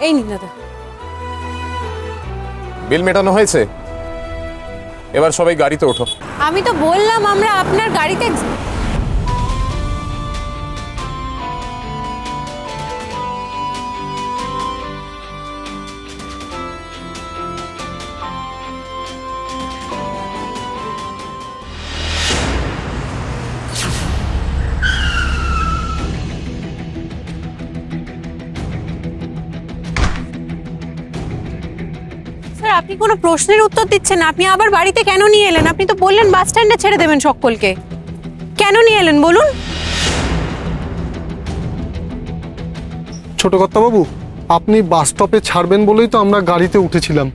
এই নিন দাদা। বিল মেটানো হয়েছে, এবার সবাই গাড়িতে ওঠো। আমি তো বললাম আমরা আপনার গাড়িতে। স্যার আপনি কোনো প্রশ্নের উত্তর দিচ্ছেন না। আপনি আবার বাড়িতে কেন নিয়ে এলেন? আপনি তো বললেন বাস স্ট্যান্ডে ছেড়ে দেবেন সকলকে। কেন নিয়ে এলেন বলুন? ছোট কর্তাবাবু, আপনি বাস স্টপে ছাড়বেন বলেই তো আমরা গাড়িতে উঠেছিলাম।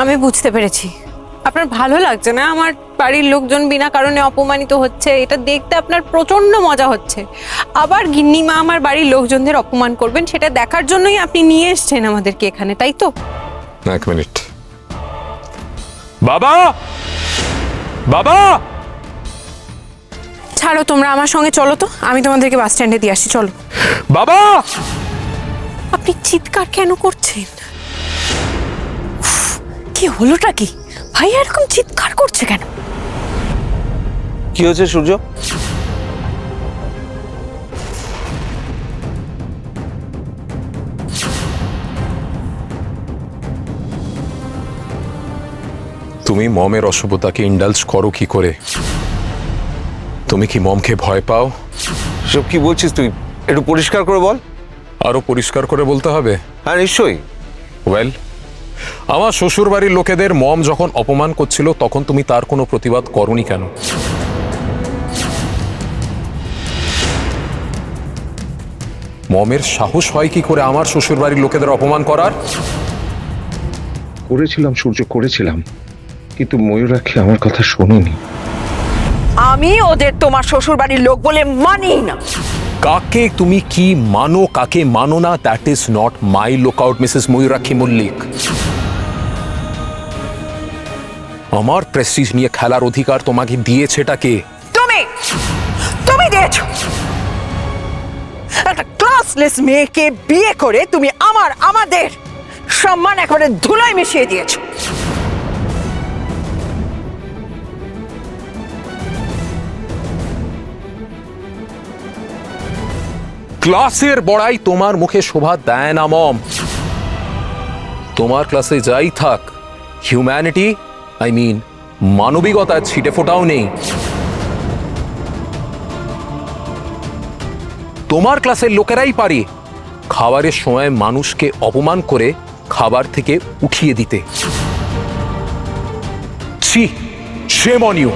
আমি বুঝতে পেরেছি আপনার ভালো লাগছে না আমার বাড়ির লোকজন বিনা কারণে অপমানিত হচ্ছে। এটা দেখতে আপনার প্রচন্ড মজা হচ্ছে। আবার গিন্নিমা আমার বাড়ির লোকজনদের অপমান করবেন সেটা দেখার জন্যই আপনি নিয়ে এসেছেন আমাদেরকে এখানে, তাই তো? এক মিনিট। বাবা, বাবা, ছাড়ো, তোমরা আমার সঙ্গে চলো তো, আমি তোমাদেরকে বাস স্ট্যান্ডে দিয়ে আসি। চলো। বাবা। আপনি চিৎকার কেন করছেন? কি হলোটা কি? ভাই এরকম চিৎকার করছে কেন? কি হয়েছে সূর্য? তুমি মমের অশুভতাকে ইন্ডালজ করো কি করে? তুমি কি মমকে ভয় পাও? সব কি বলছিস তুই? একটু পরিষ্কার করে বল। আরো পরিষ্কার করে বলতে হবে? হ্যাঁ নিশ্চয়ই। ওয়েল, আমার শ্বশুর বাড়ির লোকেদের মম যখন অপমান করছিল তখন তুমি তার কোনো প্রতিবাদ করনি কেন? মমের সাহস হয় কি করে আমার শ্বশুর বাড়ির লোকেদের অপমান করার? করেছিলাম সূর্য, করেছিলাম, কিন্তু ময়ূরাক্ষী আমার কথা শোনেনি। আমি ওদের তোমার শ্বশুর বাড়ির লোক বলে মানি না। কাকে তুমি কি মানো কাকে মানো না, that is not my lookout Mrs Mayurakshi Mallick. আমার প্রেস্টিজ নিয়ে খেলার অধিকার তোমাকে দিয়েছেটা কে? তুমি দিয়েছ। একটা ক্লাসলেস মেয়েকে বিয়ে করে তুমি আমাদের সম্মান একেবারে ধুলোয় মিশিয়ে দিয়েছো। ক্লাসের বড়াই তোমার মুখে শোভা দেয় না মম। তোমার ক্লাসে যাই থাক, হিউম্যানিটি আই মিন মানবিকতার ছিটে ফোটাও নেই। তোমার ক্লাসের লোকেরাই পারে খাবারের সময় মানুষকে অপমান করে খাবার থেকে উঠিয়ে দিতে। ছি, shame on you!